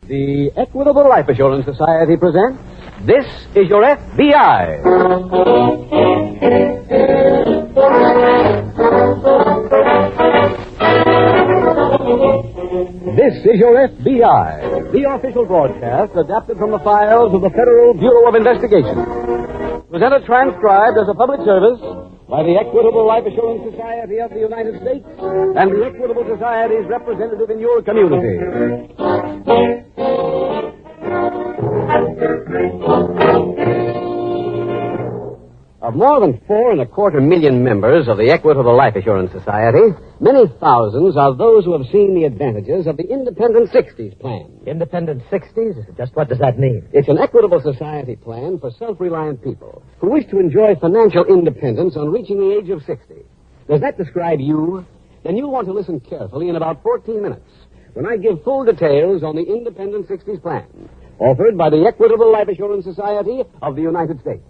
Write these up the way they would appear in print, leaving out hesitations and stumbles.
The Equitable Life Assurance Society presents This Is Your F.B.I. This is Your F.B.I., the official broadcast adapted from the files of the Federal Bureau of Investigation. Presented transcribed as a public service by the Equitable Life Assurance Society of the United States and the Equitable Society's representative in your community. Of more than 4.25 million members of the Equitable Life Assurance Society, many thousands are those who have seen the advantages of the Independent 60s plan. Independent 60s? Just what does that mean? It's an Equitable Society plan for self-reliant people who wish to enjoy financial independence on reaching the age of 60. Does that describe you? Then you'll want to listen carefully in about 14 minutes when I give full details on the Independent 60s plan, offered by the Equitable Life Assurance Society of the United States.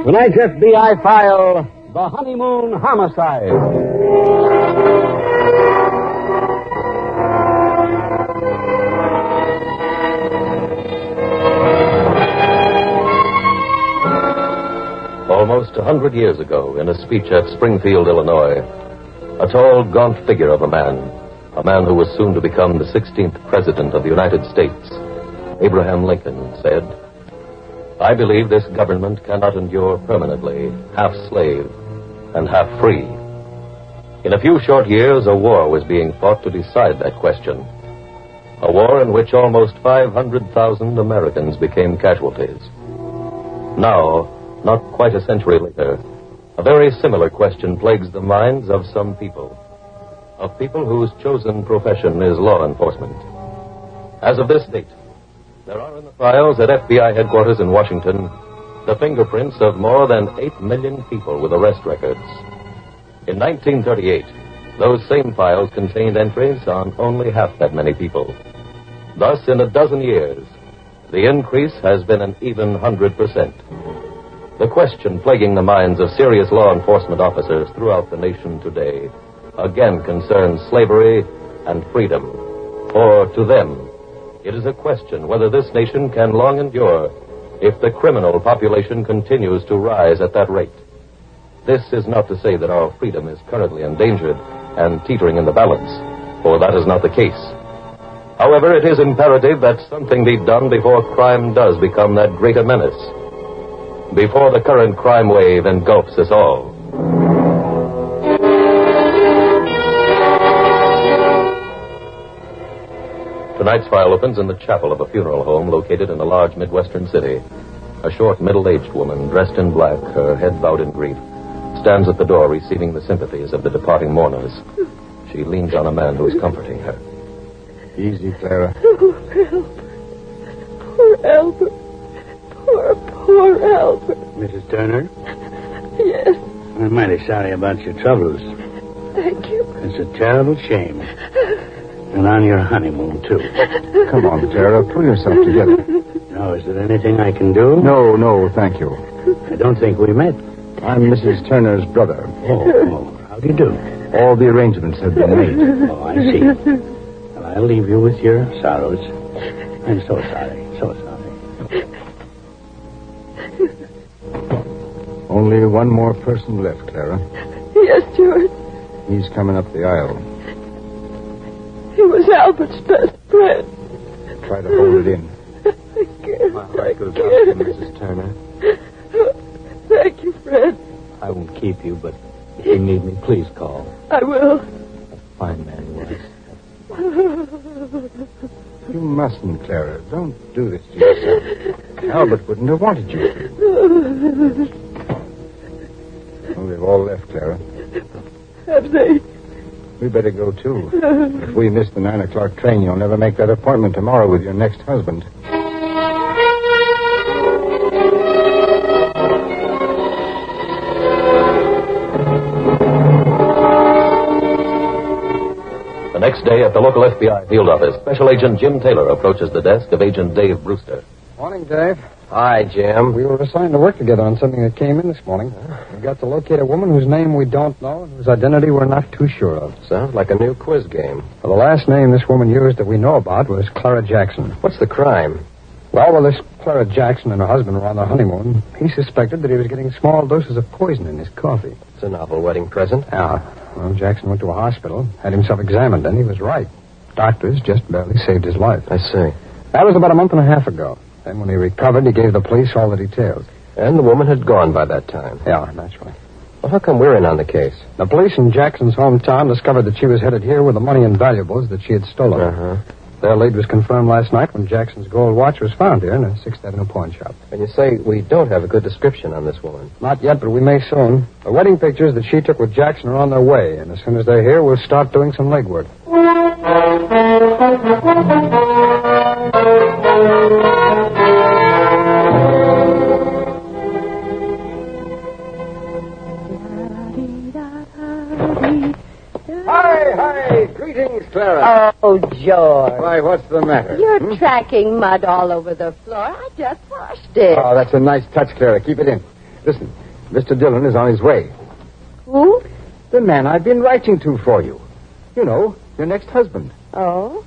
Tonight's F.B.I. file, The Honeymoon Homicide. Almost 100 years ago, in a speech at Springfield, Illinois, a tall, gaunt figure of a man who was soon to become the 16th President of the United States, Abraham Lincoln, said, "I believe this government cannot endure permanently, half slave and half free." In a few short years, a war was being fought to decide that question. A war in which almost 500,000 Americans became casualties. Now, not quite a century later, a very similar question plagues the minds of some people. Of people whose chosen profession is law enforcement. As of this date, there are in the files at FBI headquarters in Washington the fingerprints of more than 8 million people with arrest records. In 1938, those same files contained entries on only half that many people. Thus, in a dozen years, the increase has been an even 100%. The question plaguing the minds of serious law enforcement officers throughout the nation today again concerns slavery and freedom. For to them, it is a question whether this nation can long endure if the criminal population continues to rise at that rate. This is not to say that our freedom is currently endangered and teetering in the balance, for that is not the case. However, it is imperative that something be done before crime does become that greater menace, before the current crime wave engulfs us all. Tonight's file opens in the chapel of a funeral home located in a large Midwestern city. A short, middle-aged woman, dressed in black, her head bowed in grief, stands at the door receiving the sympathies of the departing mourners. She leans on a man who is comforting her. Easy, Clara. Oh, Albert. Poor Albert. Poor Albert. Mrs. Turner? Yes. I'm mighty sorry about your troubles. Thank you. It's a terrible shame. And on your honeymoon, too. Come on, Clara. Pull yourself together. Now, is there anything I can do? No, thank you. I don't think we met. I'm Mrs. Turner's brother. Oh, how do you do? All the arrangements have been made. Oh, I see. Well, I'll leave you with your sorrows. I'm so sorry, so sorry. Only one more person left, Clara. Yes, George. He's coming up the aisle. He was Albert's best friend. Try to hold it in. I can't. My heart goes out to you, Mrs. Turner. Thank you, Fred. I won't keep you, but if you need me, please call. I will. Fine man he was. You mustn't, Clara. Don't do this to yourself. Albert wouldn't have wanted you to. Well, they've all left, Clara. Have they? We better go, too. If we miss the 9 o'clock train, you'll never make that appointment tomorrow with your next husband. The next day at the local FBI field office, Special Agent Jim Taylor approaches the desk of Agent Dave Brewster. Morning, Dave. Hi, Jim. We were assigned to work together on something that came in this morning. We got to locate a woman whose name we don't know and whose identity we're not too sure of. Sounds like a new quiz game. Well, the last name this woman used that we know about was Clara Jackson. What's the crime? Well, while this Clara Jackson and her husband were on their honeymoon, he suspected that he was getting small doses of poison in his coffee. It's a novel wedding present. Yeah. Well, Jackson went to a hospital, had himself examined, and he was right. Doctors just barely saved his life. I see. That was about a month and a half ago. Then when he recovered, he gave the police all the details. And the woman had gone by that time. Yeah, naturally. Well, how come we're in on the case? The police in Jackson's hometown discovered that she was headed here with the money and valuables that she had stolen. Uh-huh. Their lead was confirmed last night when Jackson's gold watch was found here in a 6th Avenue pawn shop. And you say we don't have a good description on this woman. Not yet, but we may soon. The wedding pictures that she took with Jackson are on their way, and as soon as they're here, we'll start doing some legwork. Hi. Greetings, Clara. Oh, George. Why, what's the matter? You're tracking mud all over the floor. I just washed it. Oh, that's a nice touch, Clara. Keep it in. Listen, Mr. Dillon is on his way. Who? The man I've been writing to for you. You know, your next husband. Oh?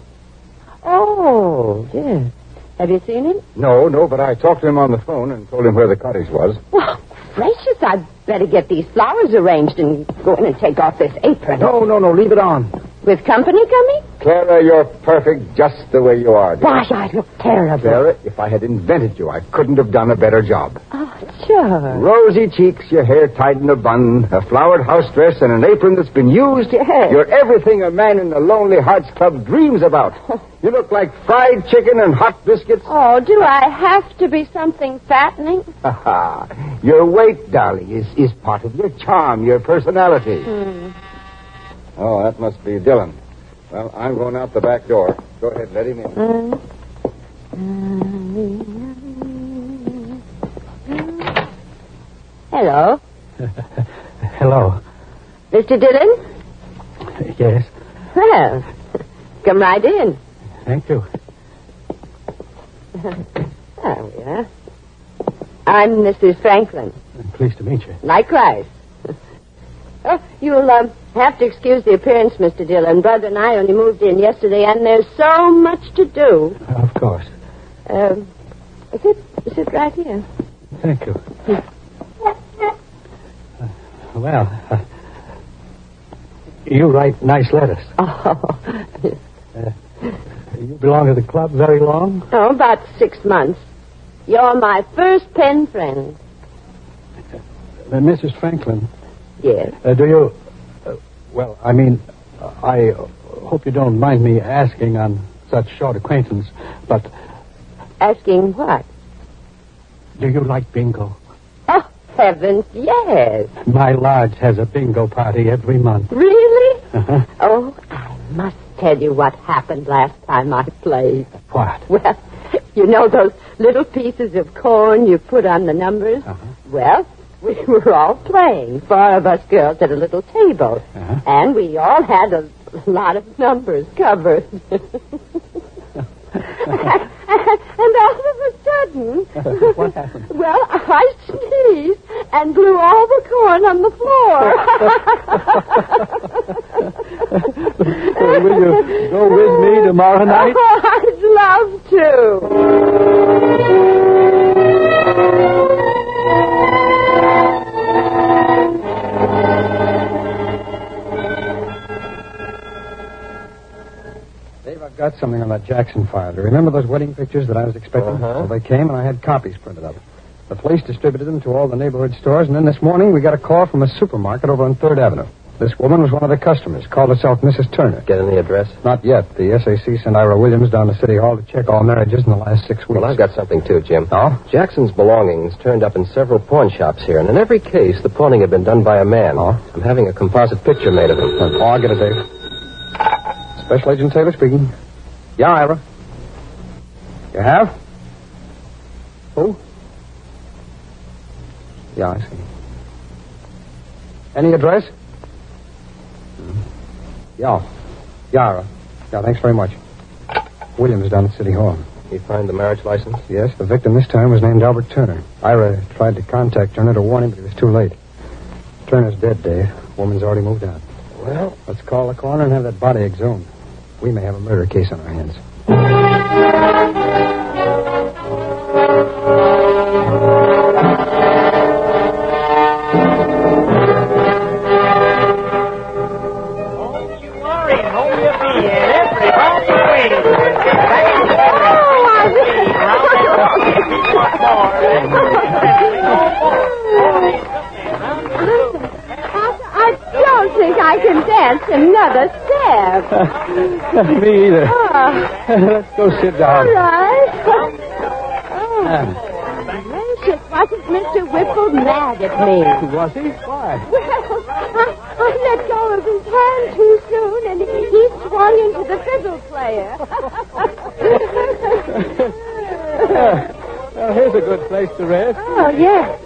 Oh, yes. Have you seen him? No, but I talked to him on the phone and told him where the cottage was. Well, gracious, I'd better get these flowers arranged and go in and take off this apron. No, leave it on. With company coming? Clara, you're perfect just the way you are, dear. Why, I look terrible. Clara, if I had invented you, I couldn't have done a better job. Oh, sure. Rosy cheeks, your hair tied in a bun, a flowered house dress, and an apron that's been used. Yes. You're everything a man in the Lonely Hearts Club dreams about. You look like fried chicken and hot biscuits. Oh, do I have to be something fattening? Your weight, darling, is part of your charm, your personality. Oh, that must be Dillon. Well, I'm going out the back door. Go ahead, let him in. Hello. Hello. Mr. Dillon? Yes. Well, come right in. Thank you. Oh, yeah. I'm Mrs. Franklin. I'm pleased to meet you. Likewise. Oh, you'll have to excuse the appearance, Mr. Dillon. Brother and I only moved in yesterday, and there's so much to do. Of course. Is it right here? Thank you. Well, you write nice letters. Oh. You belong to the club very long? Oh, about 6 months. You're my first pen friend. Mrs. Franklin. Yes. Do you... well, I mean, I hope you don't mind me asking on such short acquaintance, but... Asking what? Do you like bingo? Oh, heavens, yes. My lodge has a bingo party every month. Really? Uh-huh. Oh, I must tell you what happened last time I played. What? Well, you know those little pieces of corn you put on the numbers? Uh-huh. Well, we were all playing, 4 of us girls at a little table. Uh-huh. And we all had a lot of numbers covered. And all of a sudden... What happened? Well, I sneezed and blew all the corn on the floor. Will you go with me tomorrow night? Oh, I'd love to. Dave, I've got something on that Jackson file. Do you remember those wedding pictures that I was expecting? Uh-huh. Well, they came, and I had copies printed up. The police distributed them to all the neighborhood stores, and then this morning we got a call from a supermarket over on 3rd Avenue. This woman was one of the customers, called herself Mrs. Turner. Get any address? Not yet. The SAC sent Ira Williams down to City Hall to check all marriages in the last 6 weeks. Well, I've got something, too, Jim. Oh? Jackson's belongings turned up in several pawn shops here, and in every case, the pawning had been done by a man. Oh? I'm having a composite picture made of him. Oh, I'll get it, Dave. Special Agent Taylor speaking. Yeah, Ira. You have? Who? Yeah, I see. Any address? Yeah. Yeah, Ira. Yeah, thanks very much. Williams down at City Hall. You find the marriage license? Yes, the victim this time was named Albert Turner. Ira tried to contact Turner to warn him, but he was too late. Turner's dead, Dave. Woman's already moved out. Well, Let's call the coroner and have that body exhumed. We may have a murder case on our hands. I don't think I can dance another step. Me either. Oh, Let's go sit down. all right. Gracious, wasn't Mr. Whipple mad at me? Was he? Why? Well, I let go of his hand too soon, and he swung into the fiddle player. Well, here's a good place to rest. Oh, yes.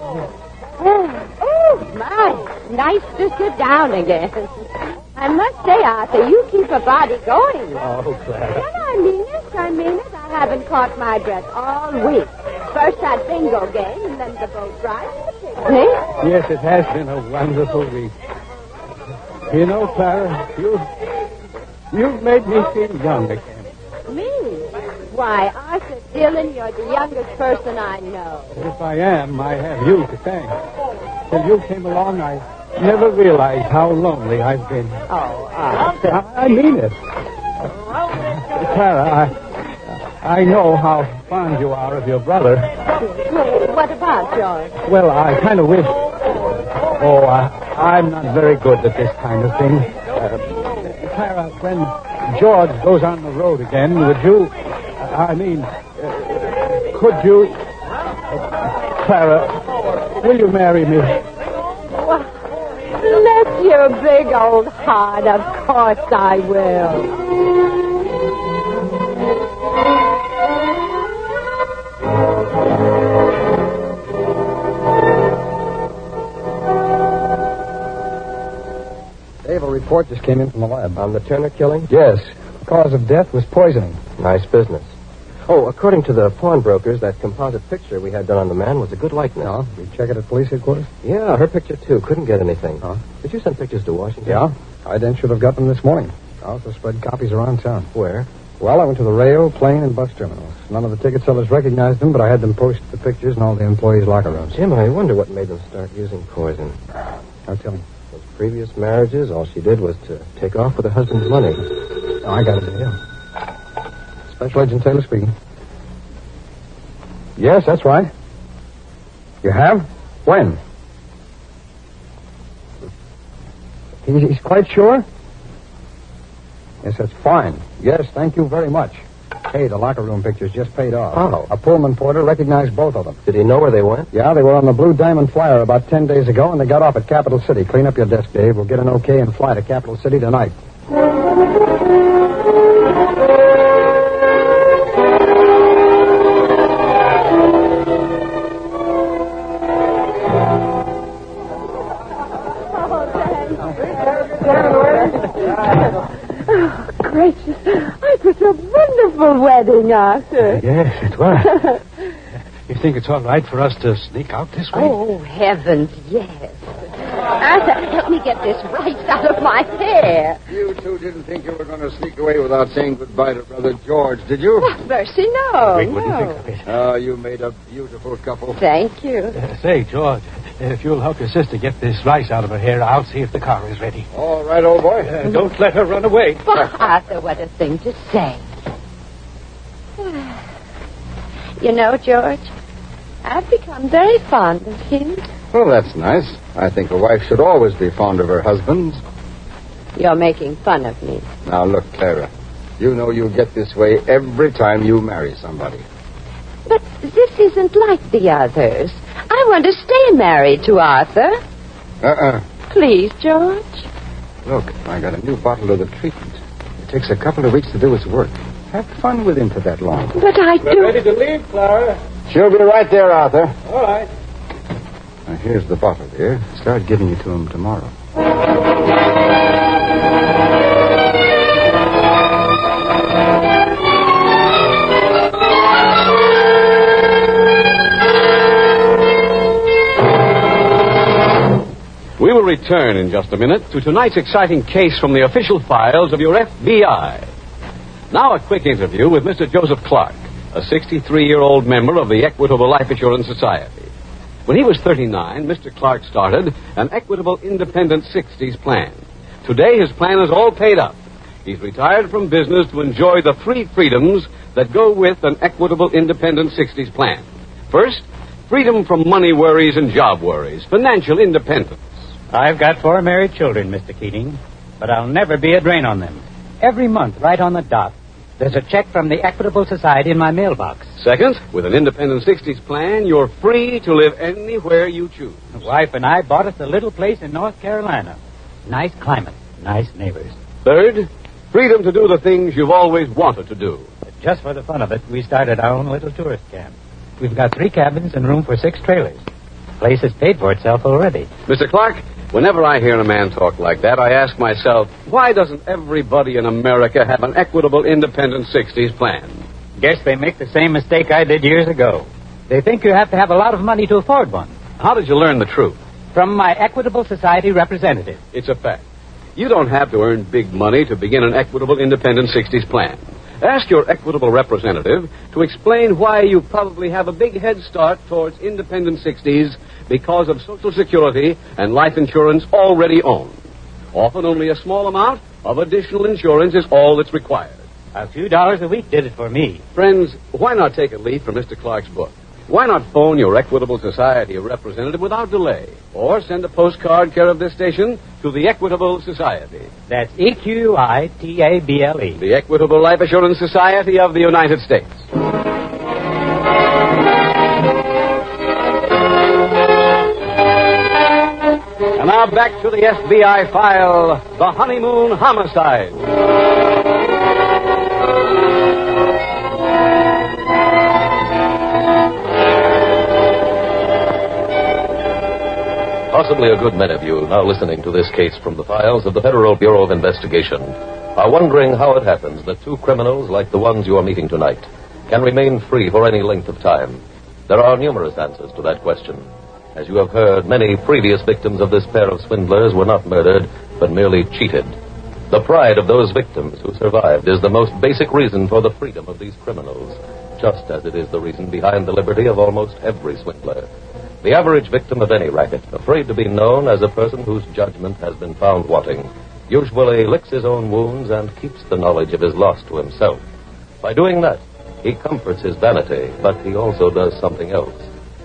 Oh, my. Nice to sit down again. I must say, Arthur, you keep a body going. Oh, Clara. Well, I mean it. I haven't caught my breath all week. First that bingo game, and then the boat ride and the picnic. Yes, it has been a wonderful week. You know, Clara, you've made me feel young again. Me? Why, Arthur Dillon, you're the youngest person I know. If I am, I have you to thank. Till you came along, I never realized how lonely I've been. Oh, Arthur. I mean it. Clara, I know how fond you are of your brother. What about George? Well, I kind of wish... Oh, I'm not very good at this kind of thing. Clara, when George goes on the road again, would you... could you... Clara, will you marry me? Well, bless your big old heart. Of course I will. Dave, a report just came in from the lab. On the Turner killing? Yes. The cause of death was poisoning. Nice business. Oh, according to the pawnbrokers, that composite picture we had done on the man was a good likeness. No? You check it at police headquarters? Yeah, her picture, too. Couldn't get anything. Huh? Did you send pictures to Washington? Yeah. I then should have got them this morning. I also spread copies around town. Where? Well, I went to the rail, plane, and bus terminals. None of the ticket sellers recognized them, but I had them post the pictures in all the employees' locker rooms. Jim, I wonder what made them start using poison. Now tell me. Those previous marriages, all she did was to take off with her husband's money. Oh, I got it, yeah. Special Agent Taylor speaking. Yes, that's right. You have? When? He's quite sure? Yes, that's fine. Yes, thank you very much. Hey, the locker room pictures just paid off. Oh. A Pullman porter recognized both of them. Did he know where they went? Yeah, they were on the Blue Diamond Flyer about 10 days ago, and they got off at Capital City. Clean up your desk, Dave. We'll get an okay and fly to Capital City tonight. Oh, gracious. It was a wonderful wedding, Arthur. Yes, it was. You think it's all right for us to sneak out this way? Oh, heavens, yes. Arthur, help me get this right out of my hair. You two didn't think you were going to sneak away without saying goodbye to Brother George, did you? Mercy, no. We wouldn't think of it. Oh, you made a beautiful couple. Thank you. Say, George, if you'll help your sister get this rice out of her hair, I'll see if the car is ready. All right, old boy. Don't let her run away. Oh, Arthur, what a thing to say. You know, George, I've become very fond of him. Well, that's nice. I think a wife should always be fond of her husband. You're making fun of me. Now, look, Clara. You know you get this way every time you marry somebody. But this isn't like the others. I want to stay married to Arthur. Please, George. Look, I got a new bottle of the treatment. It takes a couple of weeks to do its work. Have fun with him for that long. But I do... Ready to leave, Clara? She'll be right there, Arthur. All right. Now, here's the bottle, dear. Start giving it to him tomorrow. return in just a minute to tonight's exciting case from the official files of your F.B.I. Now a quick interview with Mr. Joseph Clark, a 63-year-old member of the Equitable Life Assurance Society. When he was 39, Mr. Clark started an Equitable Independent 60s plan. Today, his plan is all paid up. He's retired from business to enjoy the three freedoms that go with an Equitable Independent 60s plan. First, freedom from money worries and job worries, financial independence. I've got 4 married children, Mr. Keating, but I'll never be a drain on them. Every month, right on the dot, there's a check from the Equitable Society in my mailbox. Second, with an Independent 60s plan, you're free to live anywhere you choose. The wife and I bought us a little place in North Carolina. Nice climate, nice neighbors. Third, freedom to do the things you've always wanted to do. But just for the fun of it, we started our own little tourist camp. We've got 3 cabins and room for 6 trailers. The place has paid for itself already. Mr. Clark, whenever I hear a man talk like that, I ask myself, why doesn't everybody in America have an Equitable Independent 60s plan? Guess they make the same mistake I did years ago. They think you have to have a lot of money to afford one. How did you learn the truth? From my Equitable Society representative. It's a fact. You don't have to earn big money to begin an Equitable Independent 60s plan. Ask your Equitable representative to explain why you probably have a big head start towards Independent 60s because of Social Security and life insurance already owned. Often only a small amount of additional insurance is all that's required. A few dollars a week did it for me. Friends, why not take a leaf from Mr. Clark's book? Why not phone your Equitable Society representative without delay? Or send a postcard care of this station to the Equitable Society. That's EQUITABLE. The Equitable Life Assurance Society of the United States. And now back to the FBI file, the Honeymoon Homicide. Possibly a good many of you now listening to this case from the files of the Federal Bureau of Investigation are wondering how it happens that 2 criminals like the ones you are meeting tonight can remain free for any length of time. There are numerous answers to that question. As you have heard, many previous victims of this pair of swindlers were not murdered, but merely cheated. The pride of those victims who survived is the most basic reason for the freedom of these criminals, just as it is the reason behind the liberty of almost every swindler. The average victim of any racket, afraid to be known as a person whose judgment has been found wanting, usually licks his own wounds and keeps the knowledge of his loss to himself. By doing that, he comforts his vanity, but he also does something else.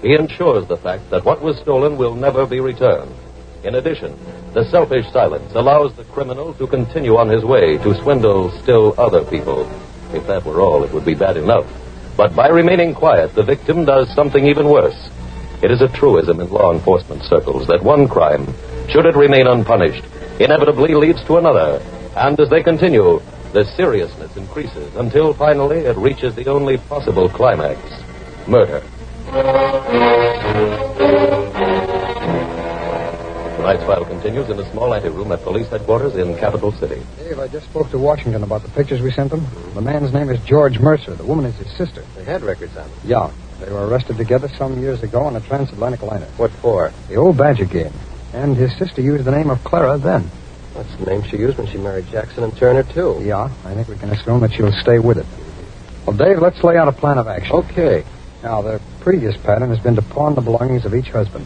He ensures the fact that what was stolen will never be returned. In addition, the selfish silence allows the criminal to continue on his way to swindle still other people. If that were all, it would be bad enough. But by remaining quiet, the victim does something even worse. It is a truism in law enforcement circles that one crime, should it remain unpunished, inevitably leads to another. And as they continue, the seriousness increases until finally it reaches the only possible climax, murder. Tonight's file continues in a small anteroom at police headquarters in Capital City. Dave, I just spoke to Washington about the pictures we sent them. The man's name is George Mercer. The woman is his sister. They had records on them. Yeah. They were arrested together some years ago on a transatlantic liner. What for? The old Badger game. And his sister used the name of Clara then. That's the name she used when she married Jackson and Turner, too. Yeah, I think we can assume that she'll stay with it. Well, Dave, let's lay out a plan of action. Okay. Now, the previous pattern has been to pawn the belongings of each husband.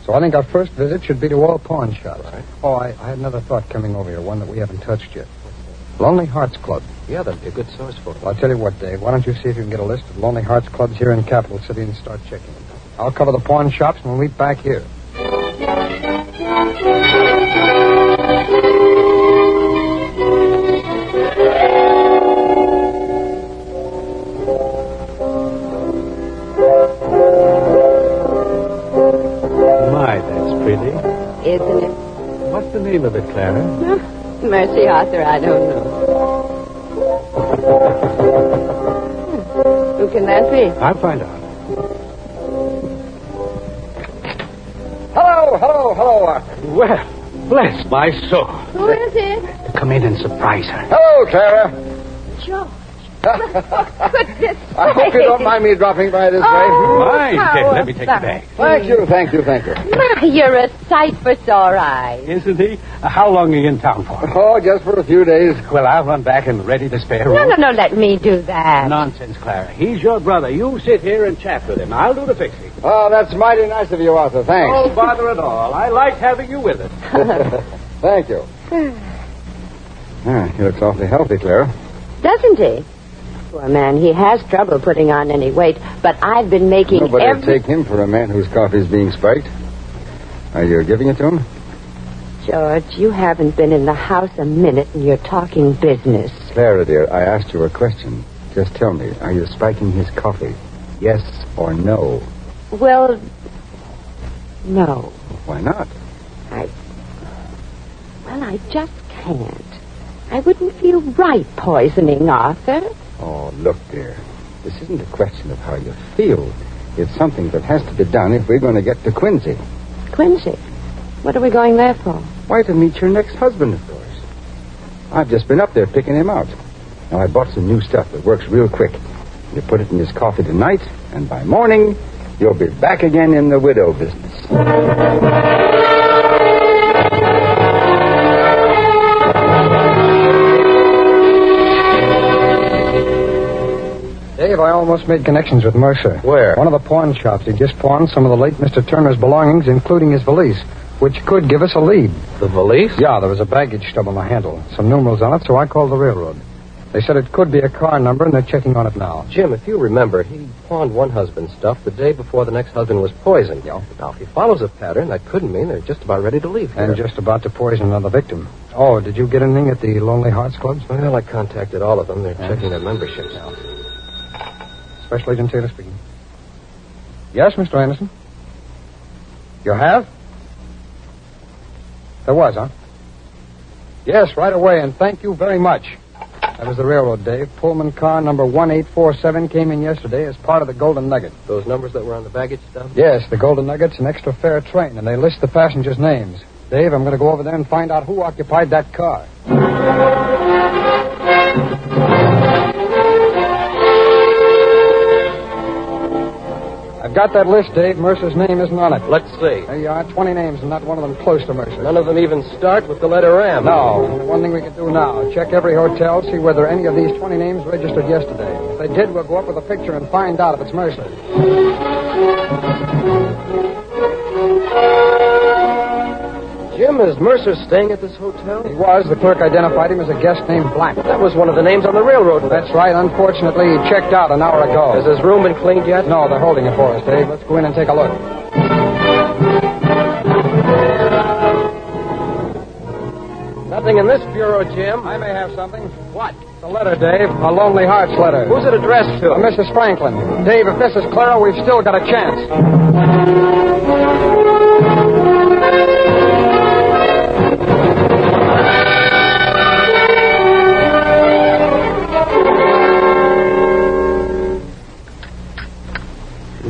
So I think our first visit should be to all pawn shops. Right. Oh, I had another thought coming over here, one that we haven't touched yet. Lonely Hearts Club. Yeah, that'd be a good source for it. Well, I'll tell you what, Dave. Why don't you see if you can get a list of Lonely Hearts Clubs here in Capital City and start checking them. I'll cover the pawn shops and we'll meet back here. My, that's pretty. Isn't it? What's the name of it, Clara? Mercy Arthur, I don't know. Who can that be? I'll find out. Hello, Arthur. Well, bless my soul. Who is it? Come in and surprise her. Hello, Clara. George. Goodness I hope you don't mind me dropping by this way. Mind. how Let me take you back. Thank you. My, you're a sight for sore eyes. Isn't he? How long are you in town for? Oh, just for a few days. Well, I'll run back and ready to spare room. No, let me do that. Nonsense, Clara. He's your brother. You sit here and chat with him. I'll do the fixing. Oh, that's mighty nice of you, Arthur. Thanks. No bother at all. I like having you with us. Thank you. He looks awfully healthy, Clara. Doesn't he? Poor man, he has trouble putting on any weight, but I've been making Nobody would take him for a man whose coffee's being spiked. Are you giving it to him? George, you haven't been in the house a minute and you're talking business. Clara, dear, I asked you a question. Just tell me, are you spiking his coffee? Yes or no? Well, no. Why not? I just can't. I wouldn't feel right poisoning Arthur. Oh, look, dear. This isn't a question of how you feel. It's something that has to be done if we're going to get to Quincy. Quincy? What are we going there for? Why, to meet your next husband, of course. I've just been up there picking him out. Now, I bought some new stuff that works real quick. You put it in his coffee tonight, and by morning, you'll be back again in the widow business. Dave, I almost made connections with Mercer. Where? One of the pawn shops. He just pawned some of the late Mr. Turner's belongings, including his valise, which could give us a lead. The valise? Yeah, there was a baggage stub on the handle, some numerals on it, so I called the railroad. They said it could be a car number, and they're checking on it now. Jim, if you remember, he pawned one husband's stuff the day before the next husband was poisoned. Yeah. Now, if he follows a pattern, that could mean they're just about ready to leave here. And just about to poison another victim. Oh, did you get anything at the Lonely Hearts Clubs? Well, I contacted all of them. They're checking their memberships out. Special Agent Taylor speaking. Yes, Mr. Anderson? You have? There was, huh? Yes, right away, and thank you very much. That was the railroad, Dave. Pullman car number 1847 came in yesterday as part of the Golden Nugget. Those numbers that were on the baggage stuff? Yes, the Golden Nugget's an extra fare train, and they list the passengers' names. Dave, I'm going to go over there and find out who occupied that car. I've got that list, Dave. Mercer's name isn't on it. Let's see. There you are, 20 names, and not one of them close to Mercer. None of them even start with the letter M. No. One thing we can do now, check every hotel, see whether any of these 20 names registered yesterday. If they did, we'll go up with a picture and find out if it's Mercer. Jim, is Mercer staying at this hotel? He was. The clerk identified him as a guest named Black. That was one of the names on the railroad list. That's right. Unfortunately, he checked out an hour ago. Has his room been cleaned yet? No, they're holding it for us, Dave. Let's go in and take a look. Nothing in this bureau, Jim. I may have something. What? It's a letter, Dave. A Lonely Hearts letter. Who's it addressed to? Mrs. Franklin. Dave, if this is Clara, we've still got a chance.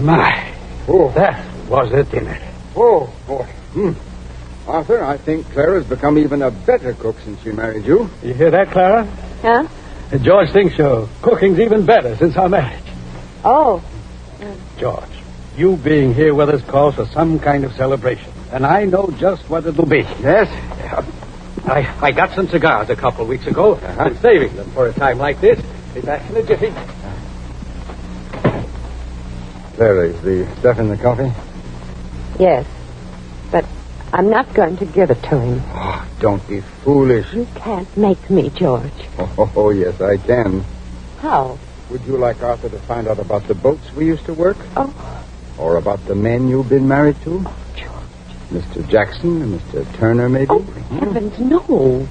My. Oh. That was a dinner. Oh, boy. Arthur, I think Clara's become even a better cook since she married you. You hear that, Clara? Huh? George thinks your cooking's even better since our marriage. Oh. George, you being here with us calls for some kind of celebration. And I know just what it'll be. Yes? I got some cigars a couple of weeks ago. I'm saving them for a time like this. Be back in a jiffy. Clara, is the stuff in the coffee? Yes. But I'm not going to give it to him. Oh, don't be foolish. You can't make me, George. Oh, yes, I can. How? Would you like Arthur to find out about the boats we used to work? Oh. Or about the men you've been married to? George. Mr. Jackson and Mr. Turner, maybe? Oh, heavens, no.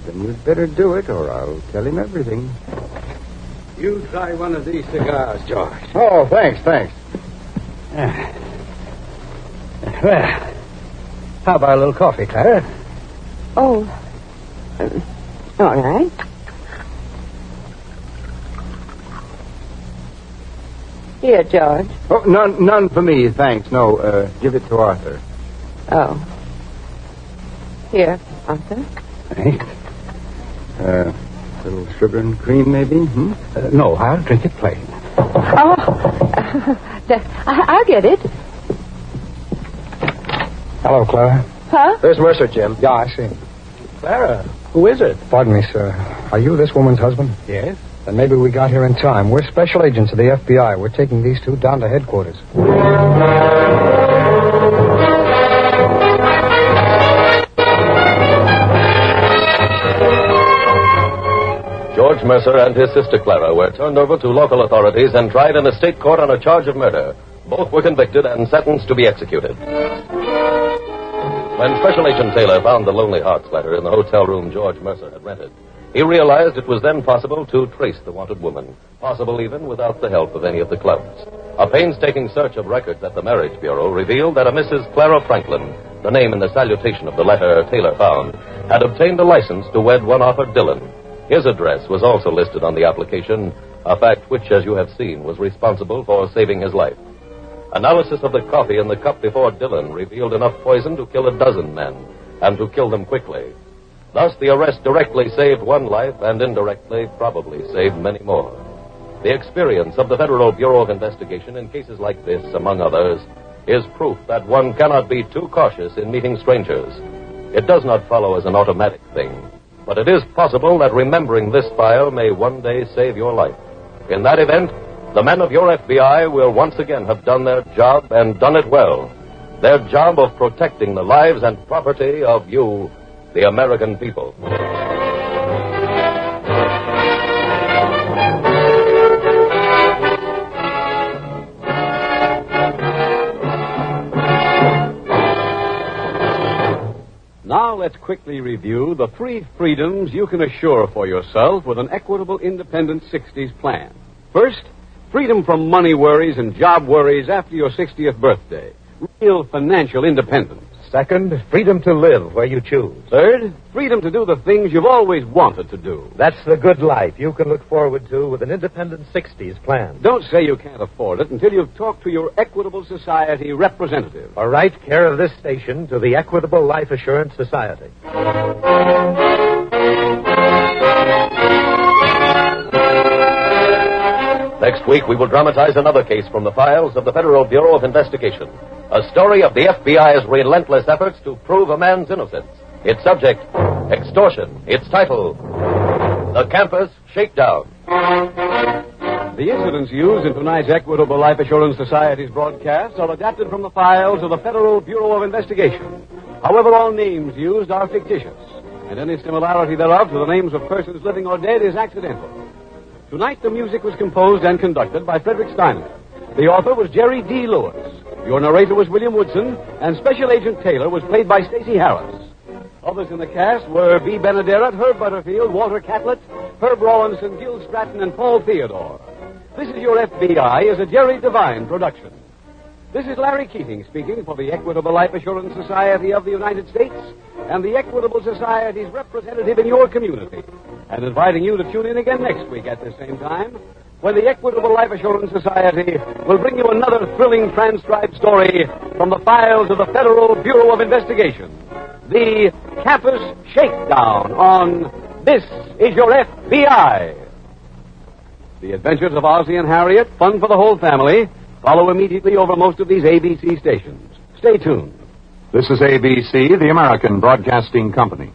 Then you'd better do it, or I'll tell him everything. You try one of these cigars, George. Oh, thanks. Well, how about a little coffee, Clara? Oh. All right. Here, George. Oh, none for me, thanks. No, give it to Arthur. Oh. Here, Arthur. Thanks. A little sugar and cream, maybe? No, I'll drink it plain. Oh, I'll get it. Hello, Clara. Huh? There's Mercer, Jim. Yeah, I see him. Clara, who is it? Pardon me, sir. Are you this woman's husband? Yes. Then maybe we got here in time. We're special agents of the F.B.I. We're taking these two down to headquarters. George Mercer and his sister Clara were turned over to local authorities and tried in a state court on a charge of murder. Both were convicted and sentenced to be executed. When Special Agent Taylor found the Lonely Hearts letter in the hotel room George Mercer had rented, he realized it was then possible to trace the wanted woman, possible even without the help of any of the clubs. A painstaking search of records at the Marriage Bureau revealed that a Mrs. Clara Franklin, the name in the salutation of the letter Taylor found, had obtained a license to wed one Arthur Dillon. His address was also listed on the application, a fact which, as you have seen, was responsible for saving his life. Analysis of the coffee in the cup before Dillon revealed enough poison to kill a dozen men, and to kill them quickly. Thus, the arrest directly saved one life, and indirectly probably saved many more. The experience of the Federal Bureau of Investigation in cases like this, among others, is proof that one cannot be too cautious in meeting strangers. It does not follow as an automatic thing, but it is possible that remembering this file may one day save your life. In that event, the men of your F.B.I. will once again have done their job and done it well. Their job of protecting the lives and property of you, the American people. Now let's quickly review the 3 freedoms you can assure for yourself with an Equitable Independent 60s plan. First, freedom from money worries and job worries after your 60th birthday. Real financial independence. Second, freedom to live where you choose. Third, freedom to do the things you've always wanted to do. That's the good life you can look forward to with an Independent 60s plan. Don't say you can't afford it until you've talked to your Equitable Society representative. All right, care of this station to the Equitable Life Assurance Society. Next week, we will dramatize another case from the files of the Federal Bureau of Investigation. A story of the F.B.I.'s relentless efforts to prove a man's innocence. Its subject, extortion. Its title, The Campus Shakedown. The incidents used in tonight's Equitable Life Assurance Society's broadcast are adapted from the files of the Federal Bureau of Investigation. However, all names used are fictitious, and any similarity thereof to the names of persons living or dead is accidental. Tonight, the music was composed and conducted by Frederick Steiner. The author was Jerry D. Lewis. Your narrator was William Woodson, and Special Agent Taylor was played by Stacy Harris. Others in the cast were B. Benaderet, Herb Butterfield, Walter Catlett, Herb Rawlinson, Gil Stratton, and Paul Theodore. This is Your F.B.I. is a Jerry Devine production. This is Larry Keating speaking for the Equitable Life Assurance Society of the United States and the Equitable Society's representative in your community, and inviting you to tune in again next week at the same time, when the Equitable Life Assurance Society will bring you another thrilling transcribed story from the files of the Federal Bureau of Investigation. The Campus Shakedown on This Is Your F.B.I. The Adventures of Ozzie and Harriet, fun for the whole family, follow immediately over most of these ABC stations. Stay tuned. This is ABC, the American Broadcasting Company.